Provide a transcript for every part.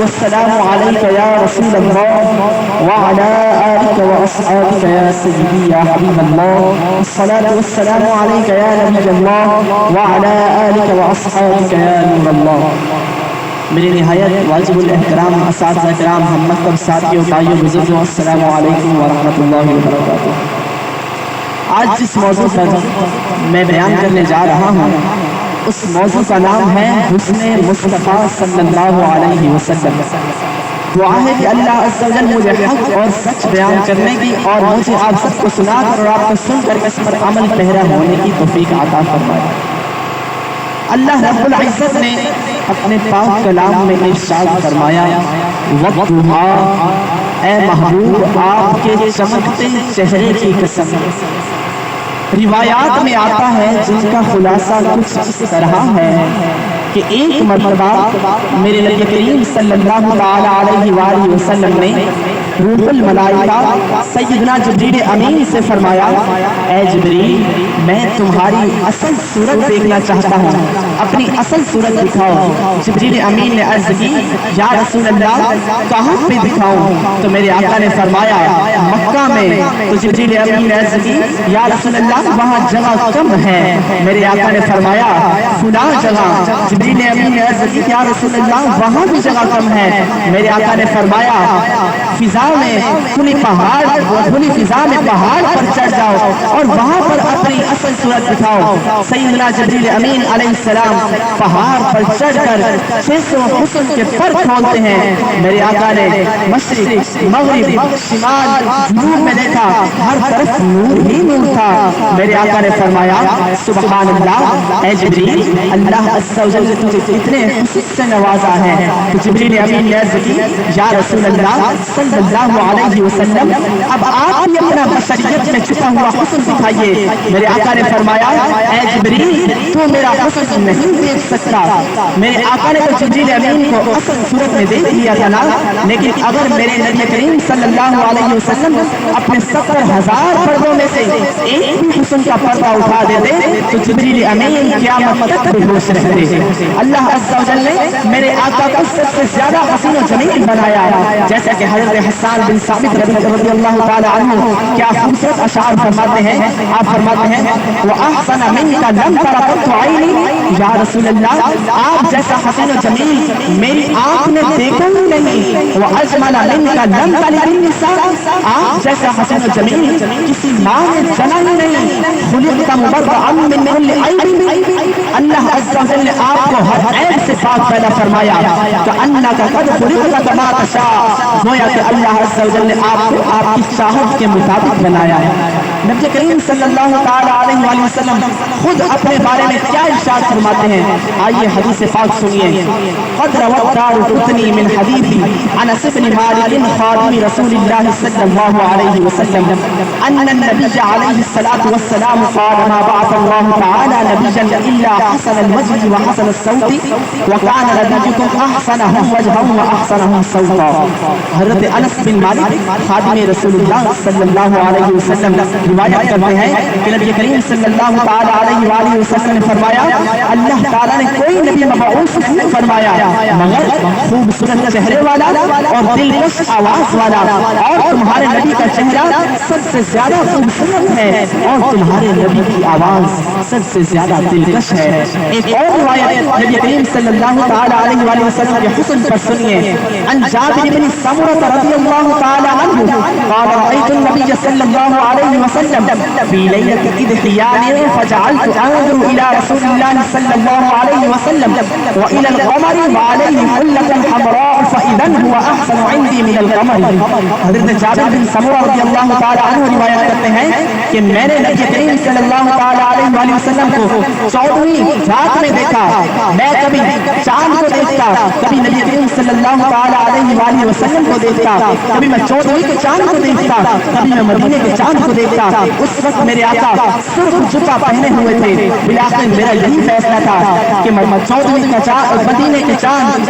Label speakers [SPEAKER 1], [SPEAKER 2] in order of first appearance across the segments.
[SPEAKER 1] والسلام عليك يا رسول الله وعلى آلك وأصحابك يا سيدي يا حبيب الله. الصلاة والسلام عليك يا نبي الله وعلى آلك وأصحابك يا نور الله. میرے نہایت واجب الاحترام اساتذہ کرام، ہم مکتب ساتھیوں، بھائیوں، بزرگوں، السلام علیکم ورحمۃ اللہ وبرکاتہ. آج جس موضوع پر میں بیان کرنے جا رہا ہوں اس موضوع کا نام ہے حسن مصطفیٰ صلی اللہ علیہ وسلم. دعا ہے کہ اللہ عز و جل مجھے حق اور سچ بیان کرنے کی اور مجھے آپ سب کو سنا کر اور آپ کو سن کر اس پر عمل پیرا ہونے کی توفیق عطا فرمائے. اللہ رب العزت نے اپنے پاک کلام میں ارشاد فرمایا، وَالضُّحَىٰ، اے محبوب آپ کے چمکتے چہرے کی قسم. روایات میں آتا ہے جن کا خلاصہ کچھ اس طرح ہے کہ ایک مرتبہ میرے نبی کریم صلی اللہ تعالی علیہ وآلہ وسلم نے روح الملائکہ سیدنا جبریل امین سے فرمایا، اے جبریل میں تمہاری اصل صورت دیکھنا چاہتا ہوں، اپنی اصل صورت دکھاؤ. جبریل امین نے عرض کی، یا رسول اللہ کہاں پہ دکھاؤں؟ تو میرے آقا نے فرمایا مکہ میں. تو جبریل امین نے عرض کی، یا رسول اللہ وہاں جگہ کم ہے. میرے آقا نے فرمایا فلاں جگہ. جبریل امین نے عرض کی، یا رسول اللہ وہاں بھی جگہ کم ہے. میرے آقا نے فرمایا فضا میں کھلی پہاڑ، کھلی فضا میں پہاڑ پر چڑھ جاؤ اور وہاں پر اپنی اصل صورت دکھاؤ. سیدنا جبریل امین علیہ السلام پہاڑ پر چڑھ کر 600 حسن کے پر کھولتے ہیں. میرے آقا نے مشرق، مغرب، شمال، جنوب میں دیکھا، ہر طرف نور ہی نور تھا. میرے آقا نے فرمایا سبحان اللہ، اے جبریل اللہ عز و جل تجھے کتنے حسن سے نوازا ہے. تو جبریل امین نے عرض کی، یا رسول اللہ صلی اللہ علیہ وسلم اب آپ بھی اپنا بشریت میں چھپا ہوا حسن دکھائیے. میرے آقا نے فرمایا اے جبریل تو میرا حسن نہیں دیکھ سکتا. میرے آقا نے تو جبریل امین کو اصل صورت میں دیکھ لیا تھا نا، لیکن اگر میرے نبی کریم صلی اللہ علیہ وسلم اپنے 70,000 پردوں میں سے ایک بھی حسن کا پردہ اٹھا دیتے تو جبریل امین قیامت تک بے ہوش رہتے. اللہ عز و جل نے میرے آقا کو سب سے زیادہ حسین و جمیل بنایا، جیسا کہ حضرت حسان بن ثابت رضی اللہ تعالی عنہ کیا خوبصورت اشعار فرماتے ہیں. آپ فرماتے ہیں وَأَحْسَنَ مِنْكَ لَمْ تَرَ قَطُّ عَيْنِي، یا رسول اللہ آپ جیسا حسین و جمیل میری آنکھ نے دیکھا ہی نہیں. وَأَجْمَلَ مِنْكَ لَمْ تَلِدِ النِّسَاءُ، آپ جیسا حسین و جمیل کسی ماں نے جنا ہی نہیں. خُلِقْتَ مُبَرَّأً مِنْ كُلِّ عَيْبٍ، اللہ عز و جل نے آپ کو ہر عیب سے پاک پیدا فرمایا. كَأَنَّكَ قَدْ خُلِقْتَ كَمَا تَشَاءُ، گویا کہ اللہ عز و جل نے آپ کو آپ کی چاہت کے مطابق بنایا ہے. نبی کریم صلی اللہ تعالی علیہ وآلہ وسلم خود اپنے بارے میں کیا ارشاد فرماتے ہیں، آئیے حدیث پاک سنیے. قد روى الدارقطني من حديث انس بن مالك خادم رسول الله صلى الله عليه وسلم ان النبي عليه الصلاه والسلام قال ما بعث الله تعالى نبيا الا حسن الوجه وحسن الصوت وكان نبيكم احسنهم وجها واحسنهم صوتا. حضرت انس بن مالک خادم رسول اللہ صلی اللہ علیہ وسلم روایت کرتے ہیں کہ نبی کریم صلی اللہ تعالی علیہ وآلہ وسلم نے فرمایا اللہ تعالیٰ نے کوئی نبی مبعوث نہیں فرمایا مگر خوبصورت چہرے والا اور دلکش آواز والا، اور تمہارے نبی کا چہرہ سب سے زیادہ خوبصورت ہے اور تمہارے نبی کی آواز سب سے زیادہ دلکش ہے. ایک اور روایت نبی کریم صلی اللہ تعالی علیہ وآلہ وسلم کے حسن پر سنیے. ان جابر بن سمرة رضی اللہ تعالی عنہ قال رأيت النبي صلی اللہ علیہ وسلم في ليلة إدحيان فجعلت أنظر إلى رسول الله صلى الله عليه وسلم وإلى القمر وعليه حلة حمراء فإذا هو أحسن عندي من القمر. حضرت جابر بن سمرة رضی اللہ تعالی عنہ روایت کرتے ہیں کہ میں نے نبی کریم صلی اللہ تعالی علیہ وآلہ وسلم کو 14ویں رات میں دیکھا. میں کبھی چاند کو دیکھتا، کبھی نبی کریم صلی اللہ تعالی علیہ وآلہ وسلم کو دیکھتا، کبھی میں 14ویں کے چاند کو دیکھتا، کبھی میں مدینے کے چاند کو دیکھتا. اس وقت میرے آقا سرخ جبہ پہنے ہوئے تھے. بالآخر میرا یہی فیصلہ تھا کہ میں 14ویں کا چاند مدینے کے چاند،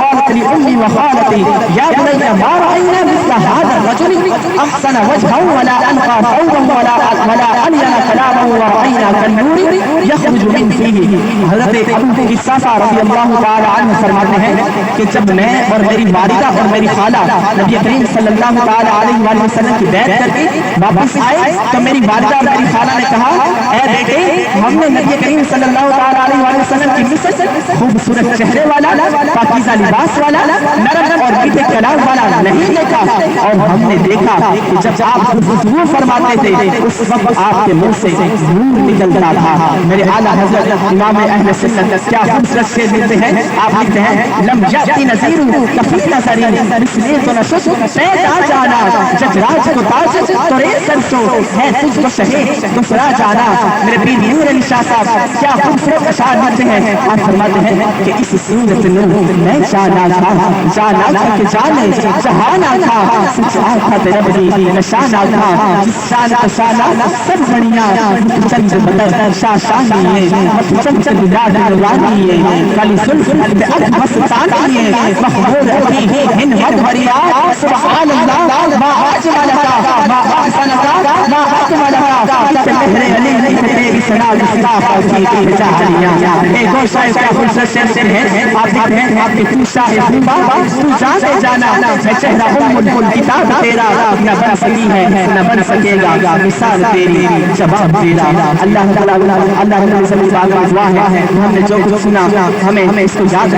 [SPEAKER 1] قالت لأمي وخالتي يا بني ما رأينا مثل هذا الرجل أحسن وجها ولا أنقى ثوبا ولا ألين كلامه ورأينا كالنور يخرج من فيه۔ حضرت ابو قصہ رضی اللہ تعالی عنہ فرماتے ہیں کہ جب میں اور میری والدہ اور میری خالہ نبی کریم صلی اللہ تعالی علیہ وآلہ وسلم کی بیعت کر کے واپس آئے تو میری والدہ اور میری خالہ نے کہا اے بیٹے ہم نے نبی کریم صلی اللہ تعالی علیہ وآلہ وسلم کی مثل خوبصورت چہرے والا پاکیزہ لباس والا نرم اور میٹھے کلام والا نہیں دیکھا، اور ہم نے دیکھا کہ جب آپ گفتگو فرماتے تھے اس وقت آپ کے منہ سے نور نکلتا تھا۔ میرے اعلیٰ حضرت امام اہل سنت کیا خوبصورت شعر لکھتے ہیں، آپ لکھتے ہیں لم یأتی نذیر کفی نظری مثلی تو نشد پیدا جانا جج راج کو تاج تو ریز سرسو ہے تجھ کو شہید دوسرا جانا۔ میرے پیر نور علی شاہ صاحب کیا خوبصورت اشعار لکھتے ہیں، آپ فرماتے ہیں کہ اس صورت نور میں جانا تھا جانا تھا کہ جانے جہانا تھا سچ آتا تیرا بڑی نشانہ تھا جس شان کا شانہ سب گھڑیاں چند بدر شاہ شاہی ہے چند چند یاد روانی ہے کالی زلف پہ اب مستانی ہے مخبور ابھی ہن مد بھریا سبحان اللہ ما اجملکا ما احسنکا ما اکملکا تیرے علی تیری ثنا مصطفیٰ کی جہانیاں۔ ایک اور شاعر کا خوبصورت شعر ہے، آپ دیکھتے ہیں آپ کے پوشا ہے خوبا تو جانے جانا میں چہرہ ام الکل کتاب تیرا نہ بن سکی ہے نہ بن سکے گا مثال تیری جواب تیرا۔ اللہ تعالیٰ اللہ تعالیٰ سے دعا ہے ہم نے جو کچھ سنا ہمیں اس کو یاد